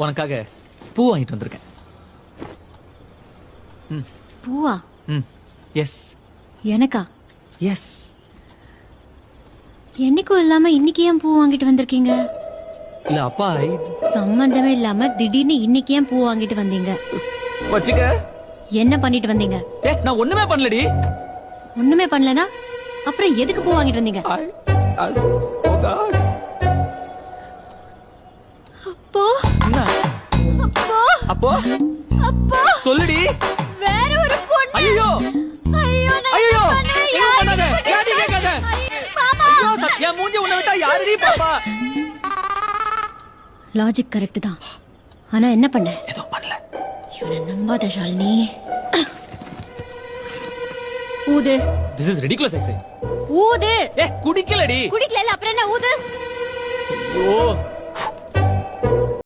உனக்காக பூ வாங்கிட்டு வந்திருக்கேன். பூவா? எஸ். எனக்கா? எஸ். என்னைக்கும் இல்லாம இன்னைக்கு ஏன் பூ வாங்கிட்டு வந்திருக்கீங்க? இல்ல அப்பா சம்பந்தமே இல்லாம திடீர்னு இன்னைக்கு ஏன் பூ வாங்கிட்டு வந்தீங்க? வச்சுக்க. என்ன பண்ணிட்டு வந்தீங்க? நான் ஒண்ணுமே பண்ணலடி. ஒண்ணுமே பண்ணலனா அப்புறம் எதுக்கு பூ வாங்கிட்டு வந்தீங்க? அப்போ அப்போ அப்போ அப்போ சொல்லுடி. வேற ஒரு பொண்ணு. ஐயோ ஐயோ ஐயோ யாரு பண்ணாத. யாடி கேட்காத. பாப்பா என் மூஞ்சி உன்னை விட்டா யாரடி பாப்பா? லாஜிக் கரெக்ட் தான். ஆனா என்ன பண்ண? எதுவும் பண்ணல. இவனை நம்பாத ஷாலினி. ஊது. This is ridiculous, I say. ஊது. குடிக்கலடி. குடிக்கல அப்புறம் என்ன ஊது? ஐயோ